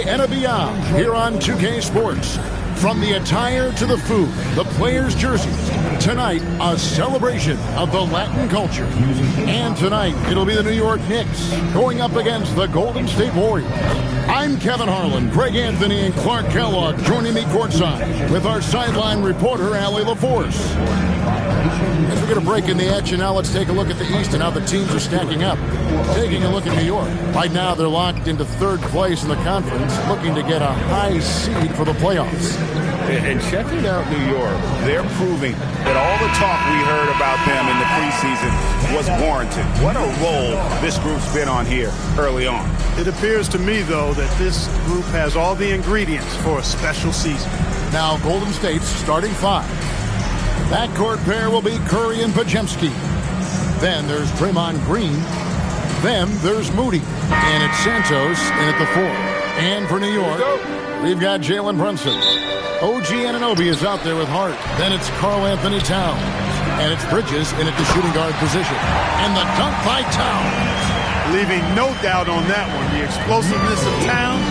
And beyond here on 2K Sports. From the attire to the food, the players' jerseys. Tonight, a celebration of the Latin culture. And tonight, it'll be the New York Knicks going up against the Golden State Warriors. I'm Kevin Harlan, Greg Anthony, and Clark Kellogg joining me courtside with our sideline reporter, Allie LaForce. As we get a break in the action now, let's take a look at the East and how the teams are stacking up. Taking a look at New York. Right now, they're locked into third place in the conference, looking to get a high seed for the playoffs. And checking out New York, they're proving that all the talk we heard about them in the preseason was warranted. What a role this group's been on here early on. It appears to me, though, that this group has all the ingredients for a special season. Now, Golden State's starting five. Backcourt pair will be Curry and Podziemski. Then there's Draymond Green. Then there's Moody. And it's Santos in at the four. And for New York, we've got Jalen Brunson. OG Anunoby is out there with Hart. Then it's Karl Anthony Towns. And it's Bridges in at the shooting guard position. And the dunk by Towns. Leaving no doubt on that one. The explosiveness of Towns,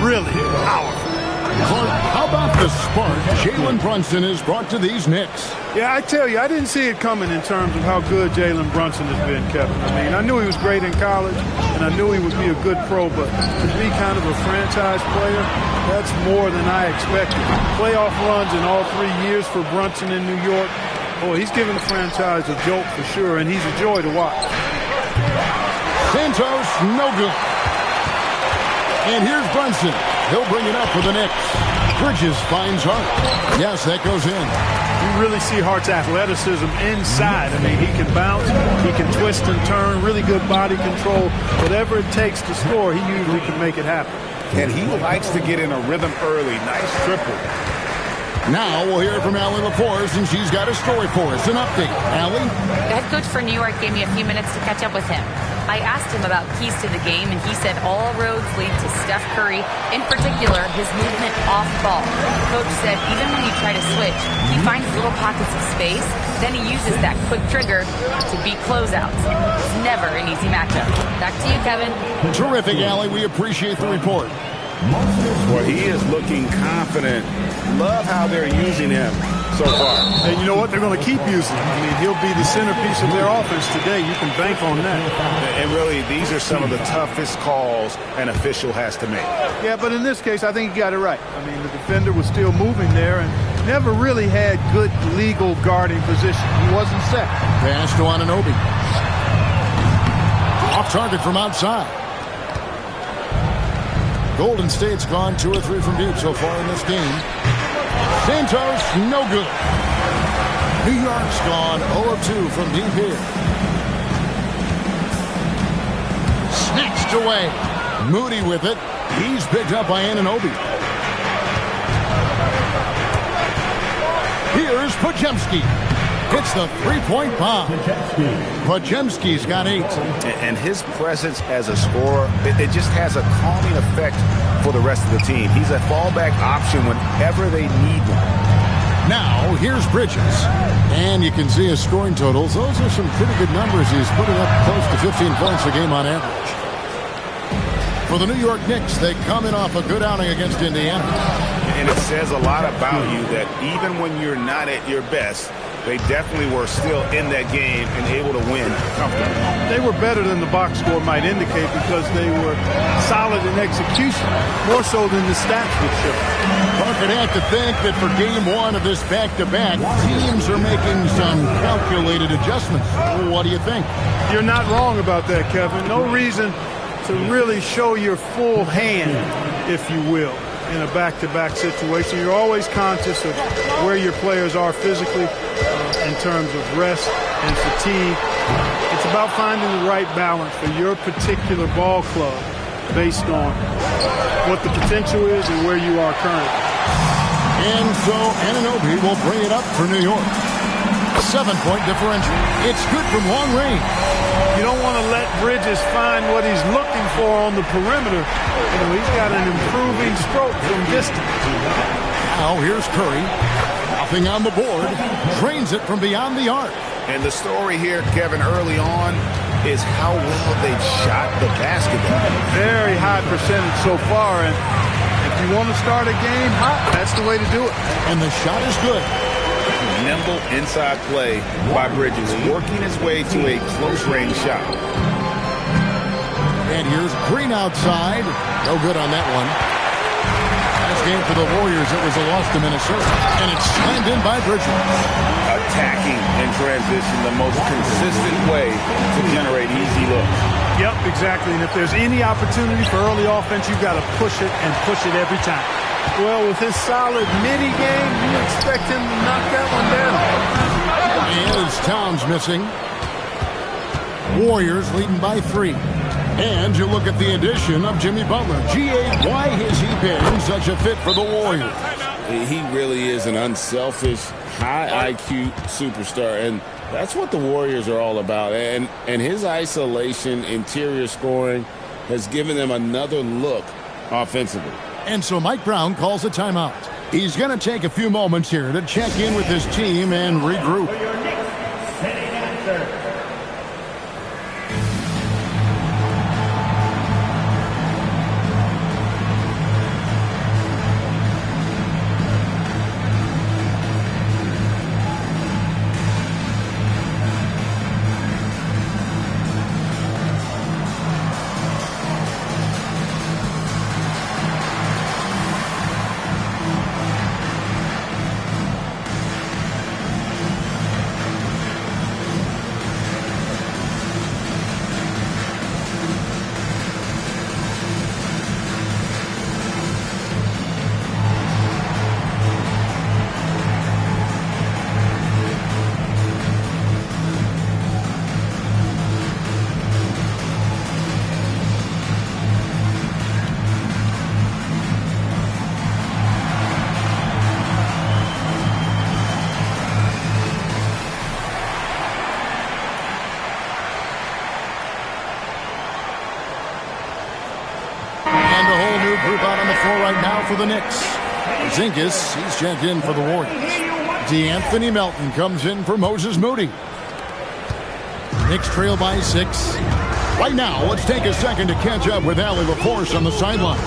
really powerful. Clark, how about the spark Jalen Brunson has brought to these Knicks? Yeah, I tell you, I didn't see it coming in terms of how good Jalen Brunson has been, Kevin. I mean, I knew he was great in college, and I knew he would be a good pro, but to be kind of a franchise player, that's more than I expected. Playoff runs in all 3 years for Brunson in New York. Boy, he's given the franchise a jolt for sure, and he's a joy to watch. Santos, no good. And here's Brunson. He'll bring it up for the Knicks. Bridges finds Hart. Yes, that goes in. You really see Hart's athleticism inside. I mean, he can bounce, he can twist and turn, really good body control. Whatever it takes to score, he usually can make it happen. And he likes to get in a rhythm early. Nice triple. Now we'll hear from Allie LaForce, and she's got a story for us. An update. Allie? The head coach for New York gave me a few minutes to catch up with him. I asked him about keys to the game, and he said all roads lead to Steph Curry, in particular, his movement off ball. The coach said even when you try to switch, he finds little pockets of space, then he uses that quick trigger to beat closeouts. It's never an easy matchup. Back to you, Kevin. Terrific, Allie. We appreciate the report. Well, he is looking confident. Love how they're using him so far. And you know what? They're going to keep using him. I mean, he'll be the centerpiece of their offense today. You can bank on that. And really, these are some of the toughest calls an official has to make. Yeah, but in this case, I think he got it right. I mean, the defender was still moving there and never really had good legal guarding position. He wasn't set. Pass to Anunoby. Off target from outside. Golden State's gone 2 or 3 from deep so far in this game. Santos, no good. New York's gone 0 of 2 from deep here. Snatched away. Moody with it. He's picked up by Anunoby. Here's Podziemski. Hits the three-point bomb. Podziemski's got 8. And his presence as a scorer, it just has a calming effect for the rest of the team. He's a fallback option whenever they need one. Now, here's Bridges. And you can see his scoring totals. Those are some pretty good numbers. He's putting up close to 15 points a game on average. For the New York Knicks, they come in off a good outing against Indiana. And it says a lot about you that even when you're not at your best, they definitely were still in that game and able to win comfortably. They were better than the box score might indicate because they were solid in execution, more so than the stats would show. Parker, have to think that for game 1 of this back-to-back, teams are making some calculated adjustments. What do you think? You're not wrong about that, Kevin. No reason to really show your full hand, if you will, in a back-to-back situation. You're always conscious of where your players are physically in terms of rest and fatigue. It's about finding the right balance for your particular ball club based on what the potential is and where you are currently. And so Anunoby will bring it up for New York. A 7-point differential. It's good from long range. You don't want to let Bridges find what he's looking for on the perimeter. You know, he's got an improving stroke from distance. Now here's Curry. Nothing on the board. Drains it from beyond the arc. And the story here, Kevin, early on is how well they've shot the basketball. Very high percentage so far, and if you want to start a game hot, that's the way to do it. And the shot is good. Nimble inside play by Bridges, working his way to a close-range shot. And here's Green outside. No good on that one. Last game for the Warriors, it was a loss to Minnesota. And it's slammed in by Bridges. Attacking in transition, the most consistent way to generate easy looks. Yep, exactly. And if there's any opportunity for early offense, you've got to push it and push it every time. Well, with his solid mini-game, you expect him to knock that one down. And it's Towns missing. Warriors leading by 3. And you look at the addition of Jimmy Butler. G.A., why has he been such a fit for the Warriors? He really is an unselfish, high IQ superstar, and that's what the Warriors are all about. And his isolation, interior scoring has given them another look offensively. And so Mike Brown calls a timeout. He's going to take a few moments here to check in with his team and regroup. For the Knicks. Zingas, he's checked in for the Warriors. DeAnthony Melton comes in for Moses Moody. Knicks trail by 6. Right now, let's take a second to catch up with Allie LaForce on the sideline.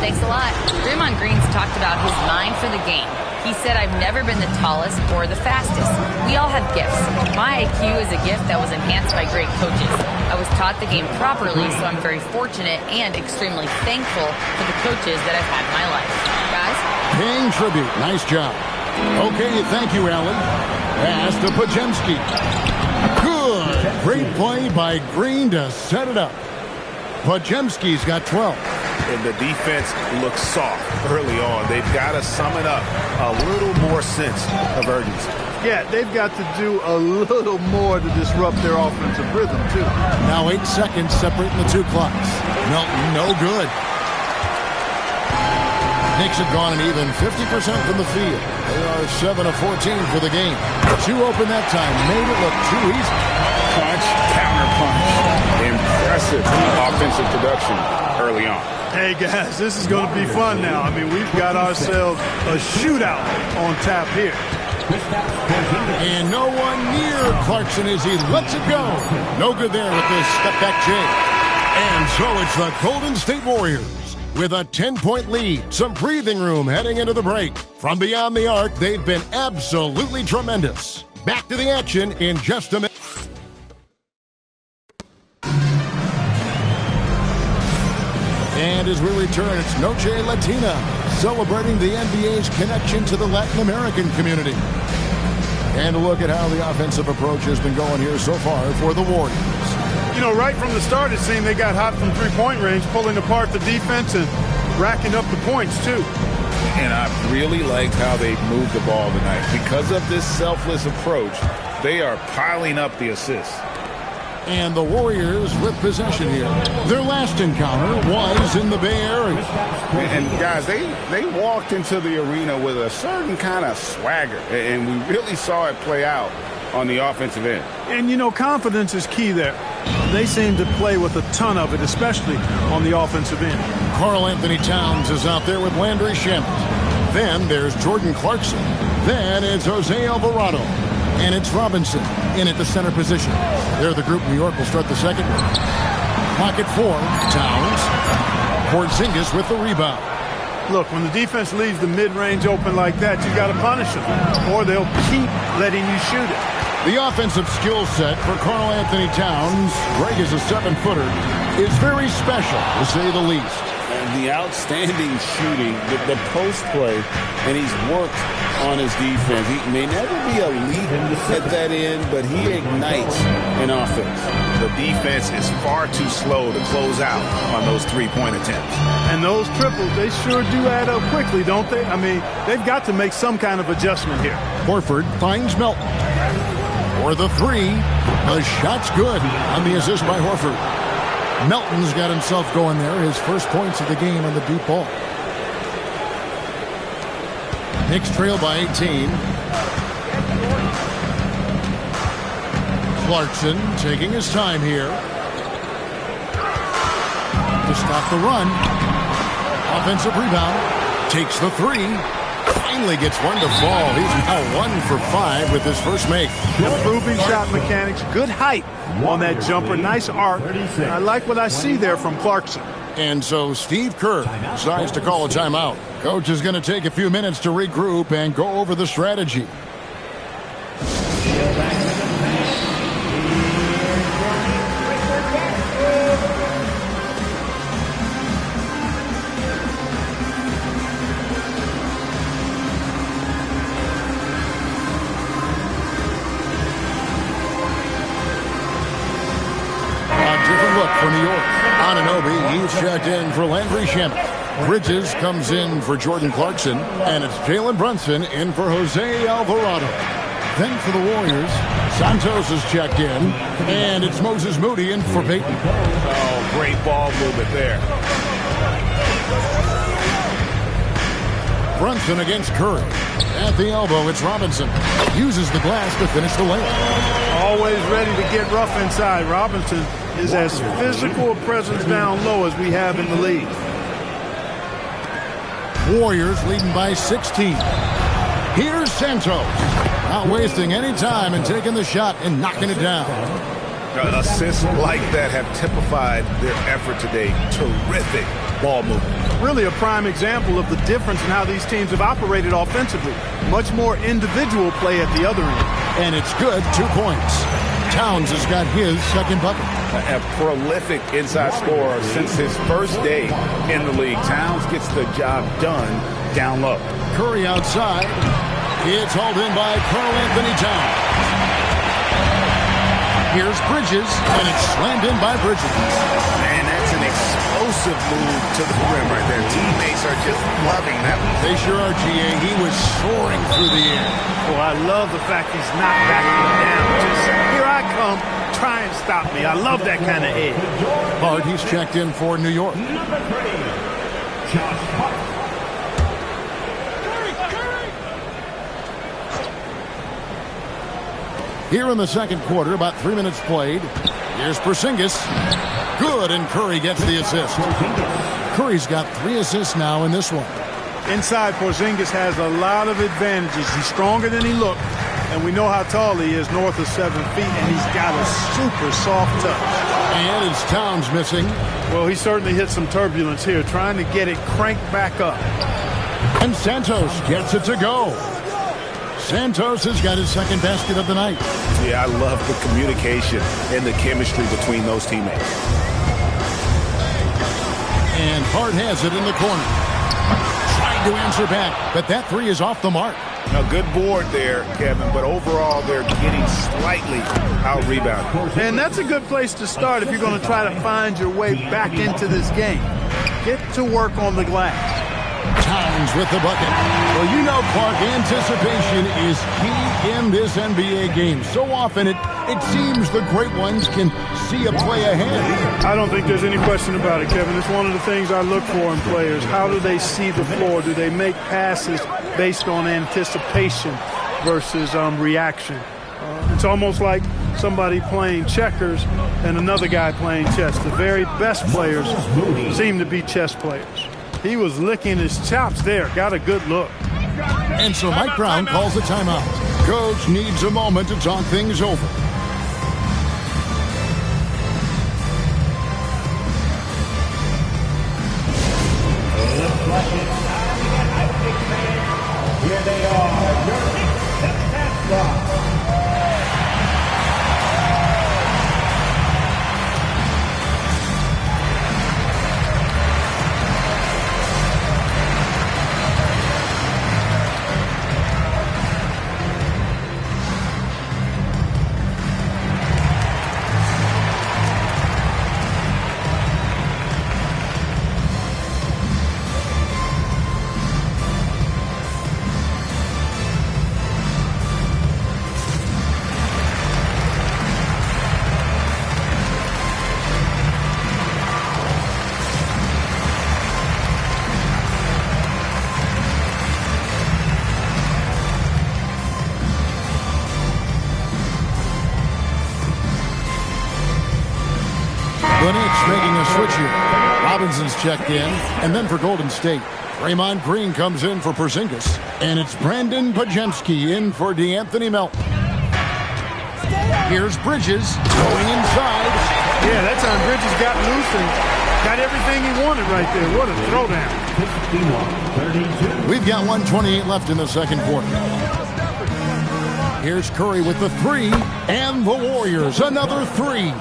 Thanks a lot. Draymond Green's talked about his mind for the game. He said, I've never been the tallest or the fastest. We all have gifts. My IQ is a gift that was enhanced by great coaches. I was taught the game properly, so I'm very fortunate and extremely thankful for the coaches that I've had in my life. Guys? Paying tribute. Nice job. Okay, thank you, Allie. Pass to Podziemski. Good. Great play by Green to set it up. Podziemski's got 12. And the defense looks soft early on. They've got to sum it up a little more sense of urgency. Yeah, they've got to do a little more to disrupt their offensive rhythm, too. Now 8 seconds separating the two clocks. Melton, no good. Knicks have gone an even 50% from the field. They are 7 of 14 for the game. 2 open that time. Made it look too easy. Punch, counter punch. Impressive offensive production early on. Hey, guys, this is going to be fun now. I mean, we've got ourselves a shootout on tap here. And no one near Clarkson as he lets it go. No good there with this step-back jam. And so it's the Golden State Warriors with a 10-point lead. Some breathing room heading into the break. From beyond the arc, they've been absolutely tremendous. Back to the action in just a minute. And as we return, it's Noche Latina, celebrating the NBA's connection to the Latin American community. And look at how the offensive approach has been going here so far for the Warriors. You know, right from the start, it seemed they got hot from three-point range, pulling apart the defense and racking up the points, too. And I really liked how they moved the ball tonight. Because of this selfless approach, they are piling up the assists. And the Warriors with possession here. Their last encounter was in the Bay Area. And guys, they walked into the arena with a certain kind of swagger, and we really saw it play out on the offensive end. And, you know, confidence is key there. They seem to play with a ton of it, especially on the offensive end. Karl Anthony Towns is out there with Landry Shamet. Then there's Jordan Clarkson. Then it's Jose Alvarado. And it's Robinson. in at the center position. They're the group. New York will start the second one. Clock at 4. Towns. Porzingis with the rebound. Look, when the defense leaves the mid-range open like that, you got to punish them, or they'll keep letting you shoot it. The offensive skill set for Karl Anthony Towns, Greg is a 7-footer, is very special, to say the least. And the outstanding shooting, the post play, and he's worked on his defense. He may never be elite at that end, but he ignites an offense. The defense is far too slow to close out on those three-point attempts. And those triples, they sure do add up quickly, don't they? I mean, they've got to make some kind of adjustment here. Horford finds Melton. For the 3, the shot's good on the assist by Horford. Melton's got himself going there, his first points of the game on the deep ball. Knicks trail by 18. Clarkson taking his time here to stop the run. Offensive rebound. Takes the 3. Finally gets one to fall. He's now 1 for 5 with his first make. Improving shot mechanics. Good height on that jumper. Nice arc. I like what I see there from Clarkson. And so Steve Kerr decides to call a timeout. Coach is going to take a few minutes to regroup and go over the strategy. For New York, Anunoby, he's checked in for Landry Shamet. Bridges comes in for Jordan Clarkson, and it's Jalen Brunson in for Jose Alvarado. Then for the Warriors, Santos is checked in, and it's Moses Moody in for Peyton. Oh, great ball movement there. Brunson against Curry. At the elbow, it's Robinson. Uses the glass to finish the layup. Always ready to get rough inside. Robinson is as physical a presence down low as we have in the league. Warriors leading by 16. Here's Santos. Not wasting any time and taking the shot and knocking it down. Assists like that have typified their effort today. Terrific ball movement. Really a prime example of the difference in how these teams have operated offensively. Much more individual play at the other end. And it's good. 2 points. Towns has got his second bucket. A prolific inside scorer since his first day in the league. Towns gets the job done down low. Curry outside. It's hauled in by Karl Anthony Towns. Here's Bridges, and it's slammed in by Bridges. Man, that's an explosive move to the rim right there. Teammates are just loving that. They sure are, GA. He was soaring through the air. Oh, I love the fact he's not backing down. Just, here I come. Try and stop me. I love that kind of edge. Hart, he's checked in for New York. Number 3, Josh Hart. Here in the second quarter, about 3 minutes played. Here's Porzingis. Good, and Curry gets the assist. Curry's got 3 assists now in this one. Inside, Porzingis has a lot of advantages. He's stronger than he looked, and we know how tall he is, north of 7 feet, and he's got a super soft touch. And it's Towns missing. Well, he certainly hit some turbulence here, trying to get it cranked back up. And Santos gets it to go. Santos has got his second basket of the night. Yeah, I love the communication and the chemistry between those teammates. And Hart has it in the corner. Trying to answer back, but that 3 is off the mark. A good board there, Kevin, but overall they're getting slightly out-rebounded. And that's a good place to start if you're going to try to find your way back into this game. Get to work on the glass. Towns with the bucket. Well, you know, Clark, anticipation is key in this NBA game. So often it seems the great ones can see a play ahead. I don't think there's any question about it, Kevin. It's one of the things I look for in players. How do they see the floor? Do they make passes based on anticipation versus reaction? It's almost like somebody playing checkers and another guy playing chess. The very best players seem to be chess players. He was licking his chops there. Got a good look. And so Mike Brown calls a timeout. Coach needs a moment to talk things over. The Knicks making a switch here. Robinson's checked in, and then for Golden State, Draymond Green comes in for Porzingis, and it's Brandon Podziemski in for DeAnthony Melton. Here's Bridges going inside. Yeah, that time Bridges got loose and got everything he wanted right there. What a throwdown. 51-32. We've got 1:28 left in the second quarter. Here's Curry with the three, and the Warriors another three.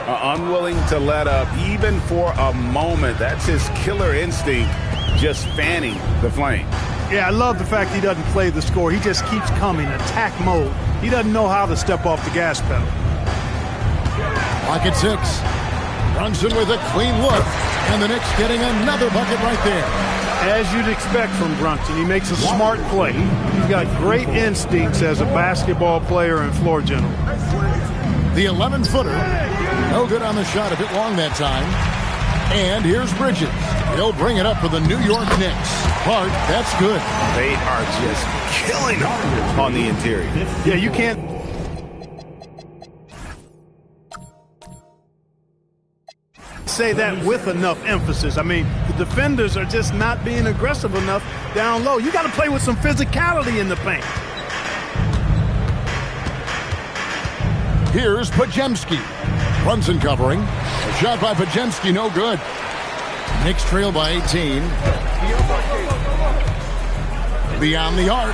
Unwilling to let up even for a moment. That's his killer instinct, just fanning the flame. Yeah, I love the fact he doesn't play the score. He just keeps coming, attack mode. He doesn't know how to step off the gas pedal. Clock at 6. Brunson with a clean look, and the Knicks getting another bucket right there. As you'd expect from Brunson, he makes a smart play. He's got great instincts as a basketball player and floor general. The 11-footer, no good on the shot, a bit long that time. And here's Bridges. He'll bring it up for the New York Knicks. Clark, that's good. They are just killing him on the interior. Yeah, you can't say that with enough emphasis. I mean, the defenders are just not being aggressive enough down low. You got to play with some physicality in the paint. Here's Podziemski. Brunson covering. A shot by Podziemski, no good. Knicks trail by 18. Beyond the arc.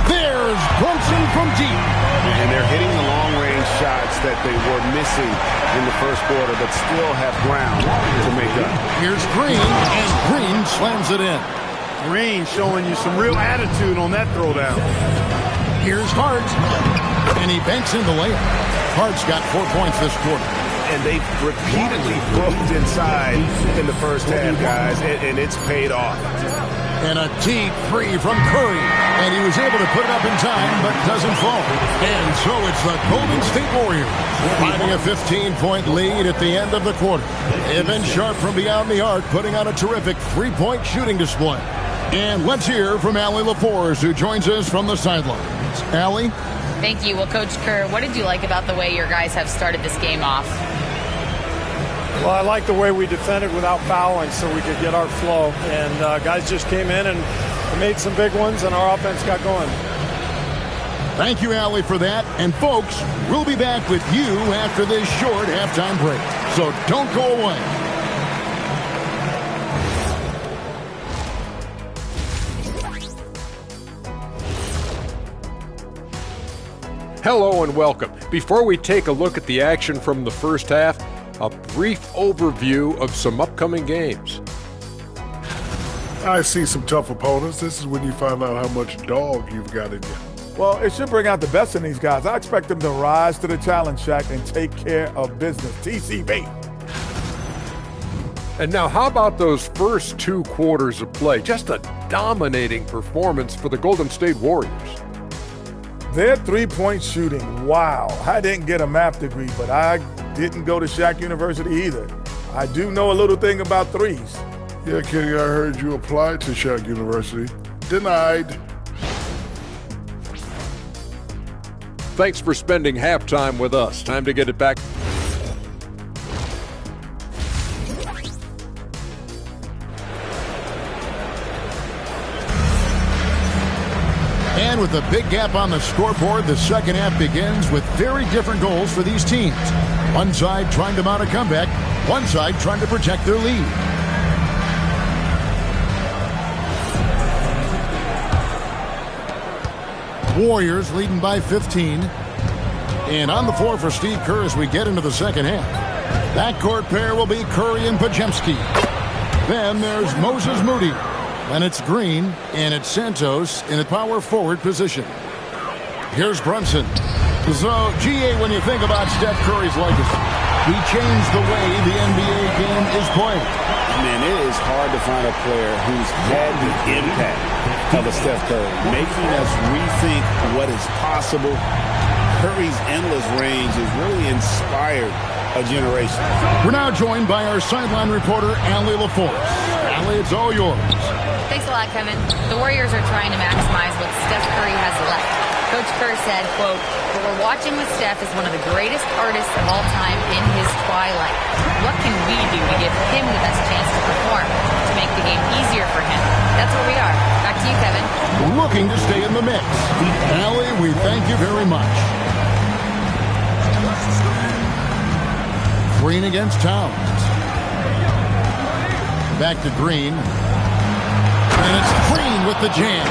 There's Brunson from deep. And they're hitting the long-range shots that they were missing in the first quarter, but still have ground to make up. Here's Green, and Green slams it in. Green showing you some real attitude on that throwdown. Here's Hart, and he banks in the layup. Hart's got 4 points this quarter. And they've repeatedly broke inside in the first half, guys, and it's paid off. And a deep three from Curry. And he was able to put it up in time, but doesn't fall. And so it's the Golden State Warriors finding a 15-point lead at the end of the quarter. Evan Sharp from beyond the arc putting on a terrific three-point shooting display. And let's hear from Allie LaForce, who joins us from the sidelines. Allie? Thank you. Well, Coach Kerr, what did you like about the way your guys have started this game off? Well, I like the way we defended without fouling so we could get our flow. And guys just came in and made some big ones, and our offense got going. Thank you, Allie, for that. And, folks, we'll be back with you after this short halftime break. So don't go away. Hello and welcome. Before we take a look at the action from the first half, a brief overview of some upcoming games. I see some tough opponents. This is when you find out how much dog you've got in you. Well, it should bring out the best in these guys. I expect them to rise to the challenge, Shaq, and take care of business. TCB. And now, how about those first 2 quarters of play? Just a dominating performance for the Golden State Warriors. Their three-point shooting, wow. I didn't get a math degree, but I didn't go to Shaq University either. I do know a little thing about threes. Yeah, Kenny, I heard you applied to Shaq University. Denied. Thanks for spending halftime with us. Time to get it back. And with a big gap on the scoreboard, the second half begins with very different goals for these teams. One side trying to mount a comeback, one side trying to protect their lead. Warriors leading by 15. And on the floor for Steve Kerr as we get into the second half. Backcourt pair will be Curry and Podziemski. Then there's Moses Moody. And it's Green, and it's Santos in a power forward position. Here's Brunson. So, GA, when you think about Steph Curry's legacy, he changed the way the NBA game is played. Man, it is hard to find a player who's had the impact of a Steph Curry, making us rethink what is possible. Curry's endless range has really inspired a generation. We're now joined by our sideline reporter, Allie LaForce. Allie, it's all yours. Thanks a lot, Kevin. The Warriors are trying to maximize what Steph Curry has left. Coach Kerr said, quote, "What we're watching with Steph is one of the greatest artists of all time in his twilight. What can we do to give him the best chance to perform, to make the game easier for him?" That's where we are. Back to you, Kevin. Looking to stay in the mix. Allie, we thank you very much. Green against Towns. Back to Green. And it's Green with the jam.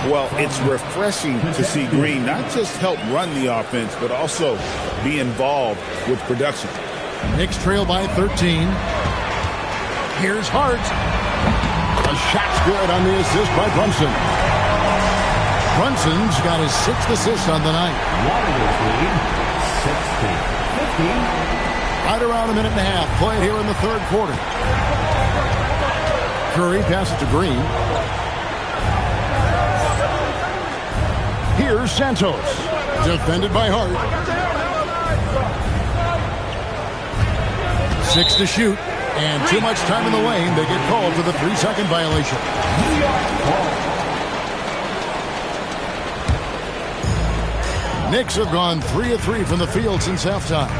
Well, it's refreshing to see Green not just help run the offense, but also be involved with production. Knicks trail by 13. Here's Hart. A shot's good on the assist by Brunson. Brunson's got his 6th assist on the night. Warriors lead 60-50. Right around a minute and a half played here in the third quarter. Curry passes to Green. Here's Santos. Defended by Hart. 6 to shoot. And too much time in the lane. They get called for the 3-second violation. Knicks have gone 3 of 3 from the field since halftime.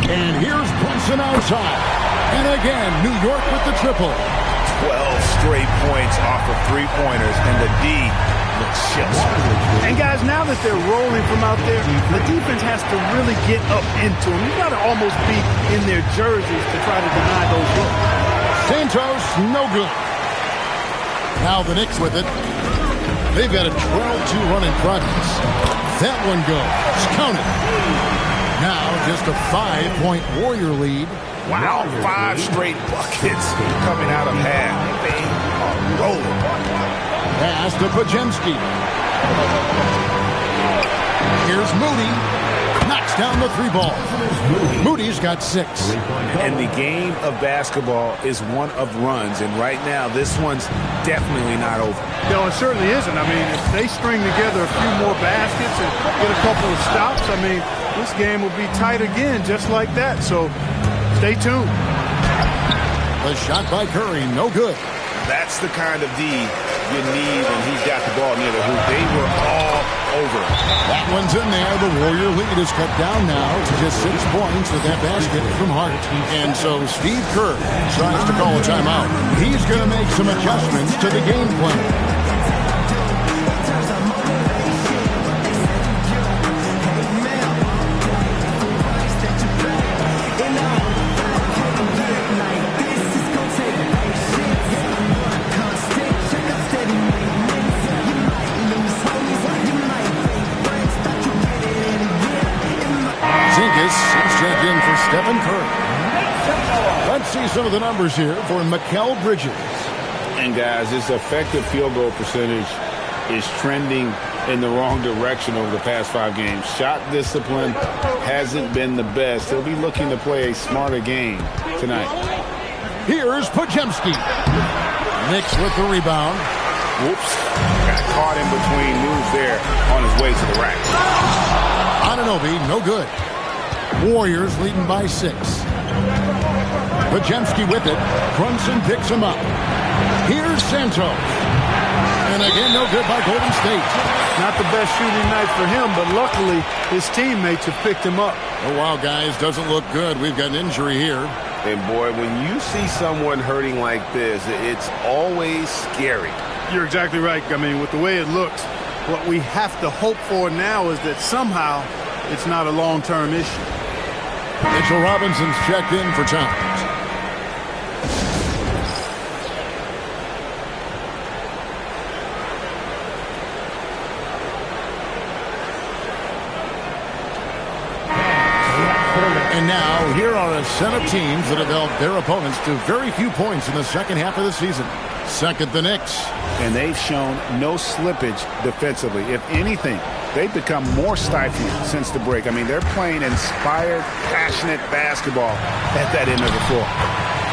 And here's Brunson outside. And again, New York with the triple. 12 straight points off of three-pointers, and the D looks chips. And guys, now that they're rolling from out there, the defense has to really get up into them. You got to almost be in their jerseys to try to deny those looks. Santos, no good. Now the Knicks with it. They've got a 12-2 run in progress. That one goes. Count it. Now just a 5-point Warrior lead. Wow, 5 straight buckets coming out of half. They are rolling. Pass to Podziemski. Here's Moody. Knocks down the 3 ball. Moody's got 6. And the game of basketball is one of runs. And right now, this one's definitely not over. No, it certainly isn't. I mean, if they string together a few more baskets and get a couple of stops, I mean, this game will be tight again just like that. So stay tuned. The shot by Curry, no good. That's the kind of D you need when he's got the ball near the hoop. They were all over. That one's in there. The Warrior lead is cut down now to just 6 points with that basket from Hart. And so Steve Kerr tries to call a timeout. He's going to make some adjustments to the game plan. Check in for Stephen Curry. Let's see some of the numbers here for Mikal Bridges. And guys, his effective field goal percentage is trending in the wrong direction over the past 5 games. Shot discipline hasn't been the best. He'll be looking to play a smarter game tonight. Here's Podziemski. Knicks with the rebound. Whoops. Got caught in between moves there on his way to the rack. Anunoby, no good. Warriors leading by 6. Podziemski with it. Brunson picks him up. Here's Santos. And again, no good by Golden State. Not the best shooting night for him, but luckily his teammates have picked him up. Oh, wow, guys, doesn't look good. We've got an injury here. And, boy, when you see someone hurting like this, it's always scary. You're exactly right. I mean, with the way it looks, what we have to hope for now is that somehow it's not a long-term issue. Mitchell Robinson's checked in for Towns. And now, here are a set of teams that have held their opponents to very few points in the second half of the season. Second, the Knicks. And they've shown no slippage defensively. If anything, they've become more stifling since the break. I mean, they're playing inspired, passionate basketball at that end of the floor.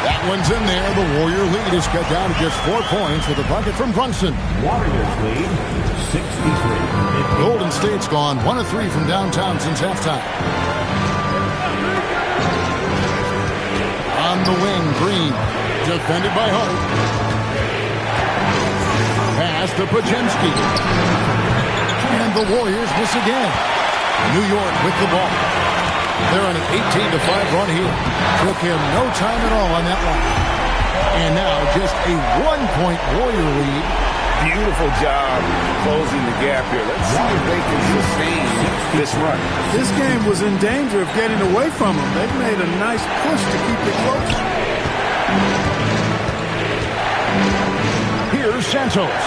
That one's in there. The Warrior lead is cut down to just 4 points with a bucket from Brunson. Warriors lead 63. Golden State's gone 1 of 3 from downtown since halftime. On the wing, Green. Defended by Hart. Pass to Podziemski. the Warriors miss again. New York with the ball. They're on an 18-5 run here. Took him no time at all on that one. And now just a 1-point Warrior lead. Beautiful job closing the gap here. Let's see if they can sustain this run. This game was in danger of getting away from them. They've made a nice push to keep it close. Here's Santos.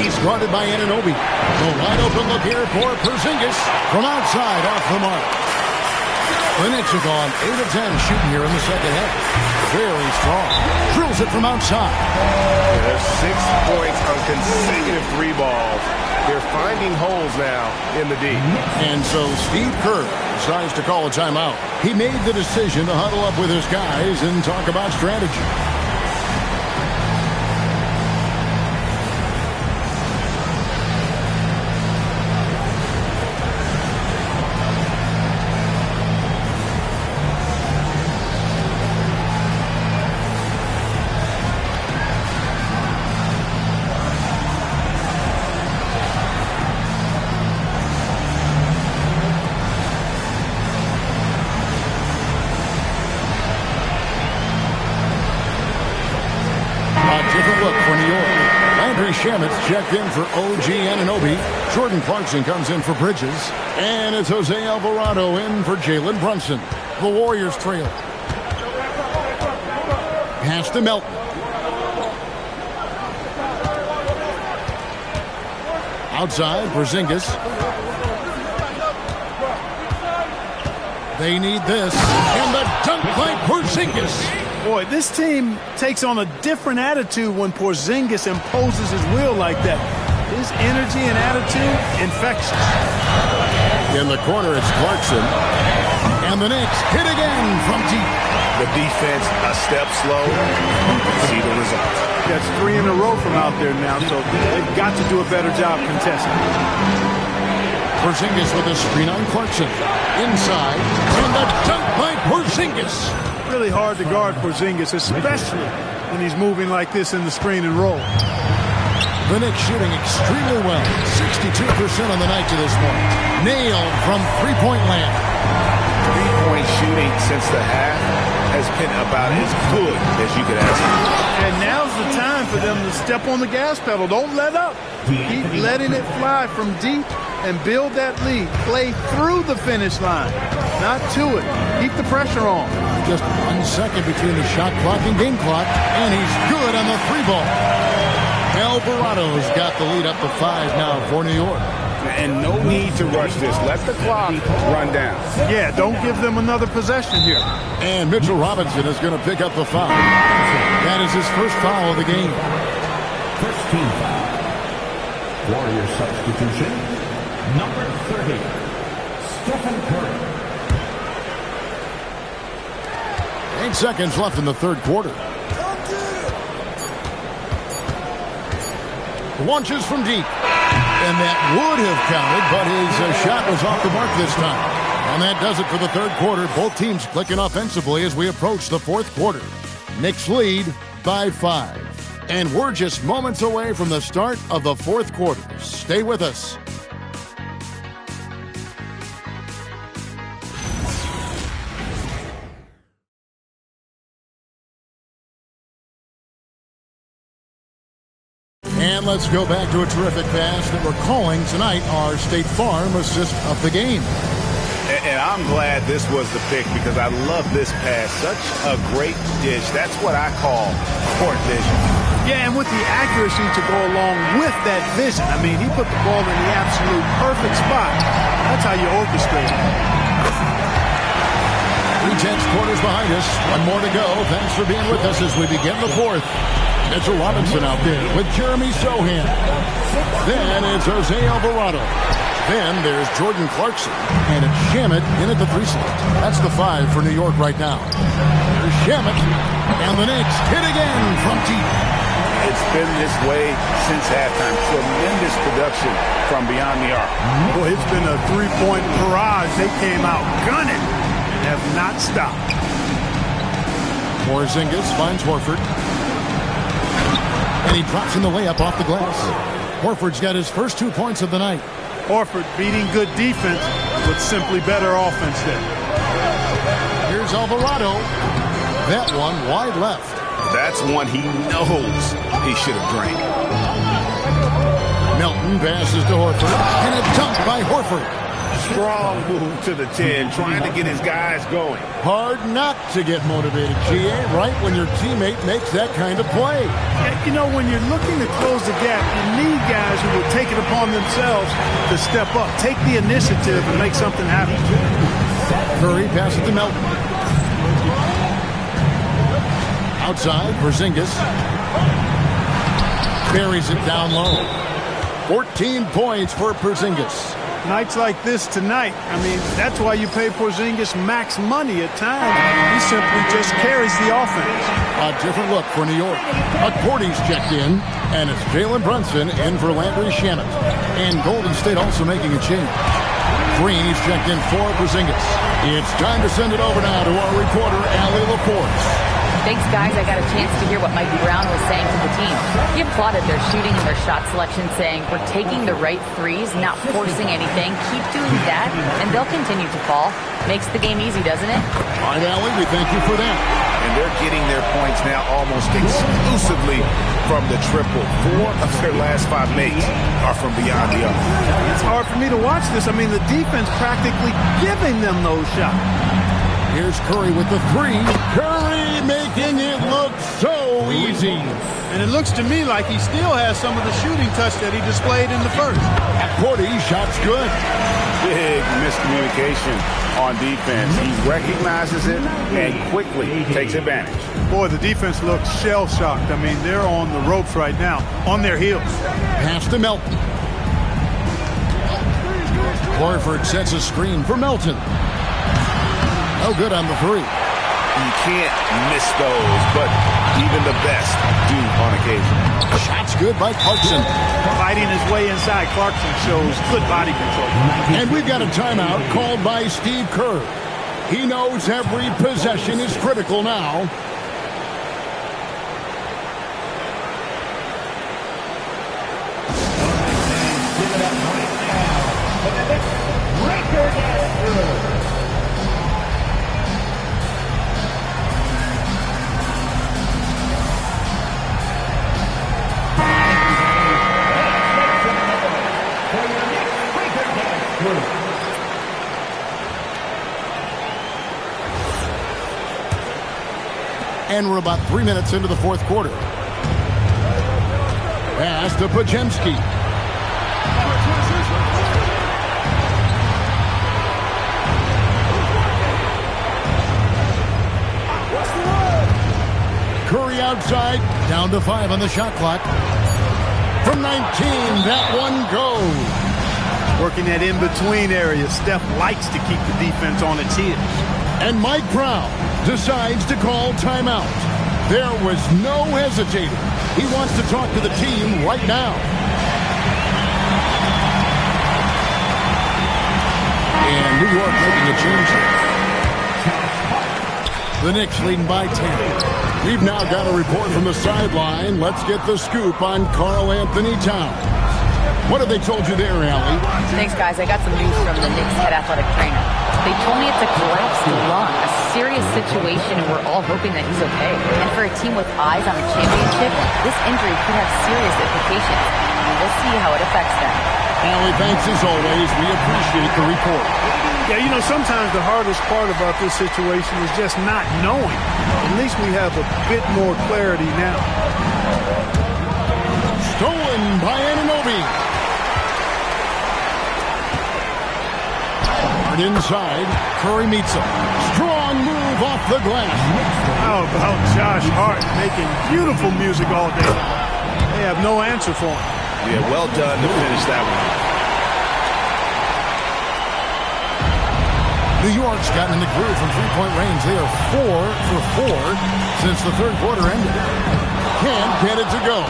He's guarded by Anunoby. The wide open look here for Porzingis from outside off the mark. The Knicks have gone 8 of 10 shooting here in the second half. Very strong. Drills it from outside. There's 6 points on consecutive 3 balls. They're finding holes now in the D. And so Steve Kerr decides to call a timeout. He made the decision to huddle up with his guys and talk about strategy. Shamet's checked in for OG Anunoby. Jordan Clarkson comes in for Bridges. And it's Jose Alvarado in for Jalen Brunson. The Warriors trail. Pass to Melton. Outside, Porzingis. They need this. And the dunk by Porzingis. Boy, this team takes on a different attitude when Porzingis imposes his will like that. His energy and attitude, infectious. In the corner, it's Clarkson. And the Knicks hit again from deep. The defense a step slow. You can see the results. That's 3 in a row from out there now, so they've got to do a better job contesting. Porzingis with a screen on Clarkson. Inside. And the dunk by Porzingis. Really hard to guard Porzingis, especially when he's moving like this in the screen and roll. The Knicks shooting extremely well. 62% on the night to this point. Nailed from three-point land. Three-point shooting since the half has been about as good as you could ask for. And now's the time for them to step on the gas pedal. Don't let up. Keep letting it fly from deep and build that lead. Play through the finish line, not to it. Keep the pressure on. Just 1 second between the shot clock and game clock, and he's good on the 3-ball. Alvarado's got the lead up to 5 now for New York. And no need to rush this. Let the clock run down. Yeah, don't give them another possession here. And Mitchell Robinson is going to pick up the foul. That is his first foul of the game. First team foul. Warrior substitution. Number 30, Stephen Curry. 8 seconds left in the third quarter. Launches from deep. And that would have counted, but his shot was off the mark this time. And that does it for the third quarter. Both teams clicking offensively as we approach the fourth quarter. Knicks lead by 5. And we're just moments away from the start of the fourth quarter. Stay with us. And let's go back to a terrific pass that we're calling tonight our State Farm assist of the game. And I'm glad this was the pick because I love this pass. Such a great dish. That's what I call court vision. Yeah, and with the accuracy to go along with that vision. I mean, he put the ball in the absolute perfect spot. That's how you orchestrate it. 3/10 quarters behind us. One more to go. Thanks for being with us as we begin the fourth. Mitchell Robinson out there with Jeremy Sohan. Then it's Jose Alvarado. Then there's Jordan Clarkson. And it's Shamet in at the 3 slot. That's the 5 for New York right now. There's Shamet. And the Knicks hit again from deep. It's been this way since halftime. Tremendous production from beyond the arc. Boy, it's been a 3-point barrage. They came out gunning and have not stopped. Porzingis finds Horford. And he drops in the layup off the glass. Horford's got his first 2 points of the night. Horford beating good defense with simply better offense there. Here's Alvarado. That one wide left. That's one he knows he should have drained. Melton passes to Horford, and a dunk by Horford. Strong move to the 10, trying to get his guys going. Hard not to get motivated, GA, right when your teammate makes that kind of play. You know, when you're looking to close the gap, you need guys who will take it upon themselves to step up, take the initiative, and make something happen. Curry passes to Melton. Outside, Porzingis buries it down low. 14 points for Porzingis. Nights like this tonight, I mean, that's why you pay Porzingis max money at times. He simply just carries the offense. A different look for New York. McCourty's checked in, and it's Jalen Brunson in for Landry Shamet. And Golden State also making a change. Green is checked in for Porzingis. It's time to send it over now to our reporter, Allie LaForce. Thanks, guys. I got a chance to hear what Mikey Brown was saying to the team. He applauded their shooting and their shot selection, saying, we're taking the right threes, not forcing anything. Keep doing that, and they'll continue to fall. Makes the game easy, doesn't it? All right, Allie, we thank you for that. And they're getting their points now almost exclusively from the triple. 4 of their last 5 makes are from beyond the arc. It's hard for me to watch this. I mean, the defense practically giving them those shots. Here's Curry with the 3. Curry making it look so easy. And it looks to me like he still has some of the shooting touch that he displayed in the first. McCourty, shot's good. Big miscommunication on defense. He recognizes it and quickly takes advantage. Boy, the defense looks shell-shocked. I mean, they're on the ropes right now, on their heels. Pass to Melton. Horford sets a screen for Melton. No good on the 3. You can't miss those, but even the best do on occasion. Shot's good by Clarkson. Fighting his way inside, Clarkson shows good body control. And we've got a timeout called by Steve Kerr. He knows every possession is critical now. And we're about 3 minutes into the fourth quarter. Pass to Podziemski. Curry outside, down to 5 on the shot clock. From 19, that one goes. Working that in-between area, Steph likes to keep the defense on its heels. And Mike Brown decides to call timeout. There was no hesitating. He wants to talk to the team right now. And New York making a change here. The Knicks leading by 10. We've now got a report from the sideline. Let's get the scoop on Karl Anthony Towns. What have they told you there, Allie? Thanks, guys. I got some news from the Knicks head athletic trainer. They told me it's a collapsed lung, a serious situation, and we're all hoping that he's okay. And for a team with eyes on the championship, this injury could have serious implications. We'll see how it affects them. Allie, thanks as always. We appreciate the report. Yeah, you know, sometimes the hardest part about this situation is just not knowing. At least we have a bit more clarity now. Stolen by Anunoby. Inside, Curry meets him. Strong move off the glass. How about Josh Hart making beautiful music all day? They have no answer for him. Yeah, well done to finish that one. New York's gotten in the groove from three-point range. They are 4 for 4 since the third quarter ended. Can't get it to go.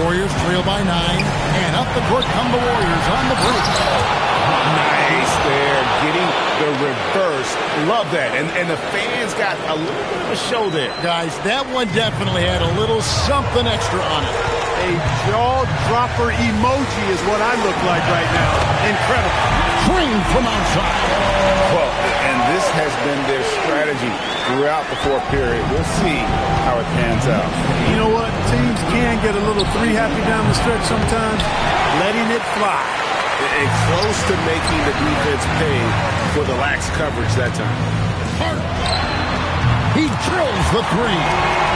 Warriors trail by 9, and up the court come the Warriors on the break. Nice there, getting the reverse. Love that. And the fans got a little bit of a show there. Guys, that one definitely had a little something extra on it. A jaw-dropper emoji is what I look like right now. Incredible. Green from outside. Well, and this has been their strategy throughout the fourth period. We'll see how it pans out. You know what? Teams can get a little three-happy down the stretch sometimes, letting it fly. And close to making the defense pay for the lax coverage that time. Hart. He drills the three.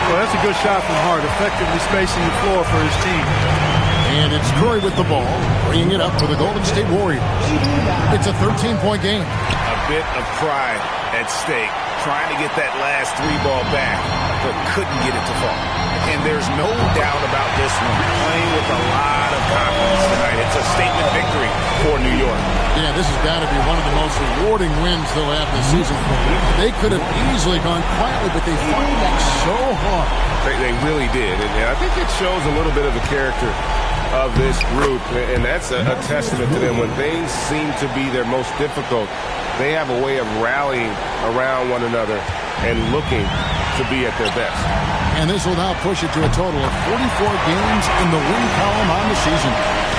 Well, that's a good shot from Hart, effectively spacing the floor for his team. And it's Curry with the ball, bringing it up for the Golden State Warriors. It's a 13-point game. A bit of pride at stake, trying to get that last three ball back, but couldn't get it to fall. And there's no doubt about this one. Playing with a lot of confidence tonight. It's a statement victory for New York. Yeah, this has got to be one of the most rewarding wins they'll have this season. They could have easily gone quietly, but they fought back so hard. They really did. And I think it shows a little bit of the character of this group, and that's a testament to them. When things seem to be their most difficult, they have a way of rallying around one another and looking to be at their best. And this will now push it to a total of 44 games in the win column on the season.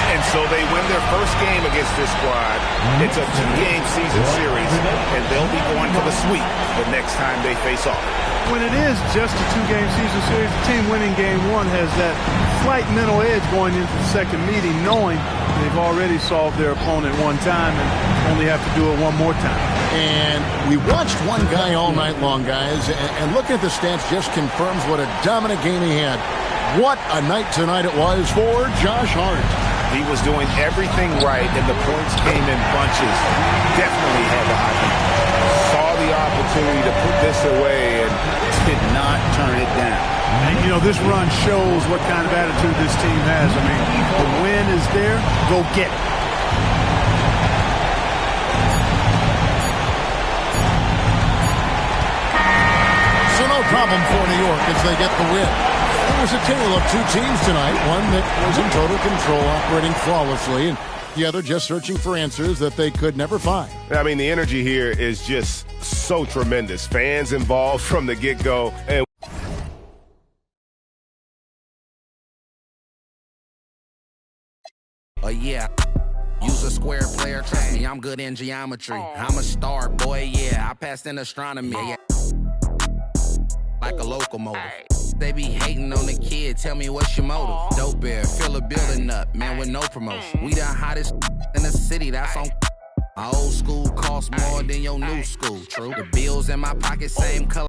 And so they win their first game against this squad. It's a 2-game season series, and they'll be going for the sweep the next time they face off. When it is just a 2-game season series, the team winning game one has that slight mental edge going into the second meeting, knowing they've already solved their opponent one time and only have to do it one more time. And we watched one guy all night long, guys, and looking at the stats just confirms what a dominant game he had. What a night tonight it was for Josh Hart. He was doing everything right, and the points came in bunches. Definitely had the hot hand. Saw the opportunity to put this away and did not turn it down. And, you know, this run shows what kind of attitude this team has. I mean, the win is there. Go get it. So no problem for New York as they get the win. It was a tale of two teams tonight, one that was in total control, operating flawlessly, and the other just searching for answers that they could never find. I mean, the energy here is just so tremendous. Fans involved from the get-go. And yeah. Use a square player, trust me, I'm good in geometry. I'm a star, boy, yeah. I passed in astronomy, yeah. Like a locomotive. They be hating on the kid, tell me what's your motive. Dope bear, fill a building up, man, with no promotion. We the hottest in the city, that's on. My old school costs more than your new school, true. The bills in my pocket, same color.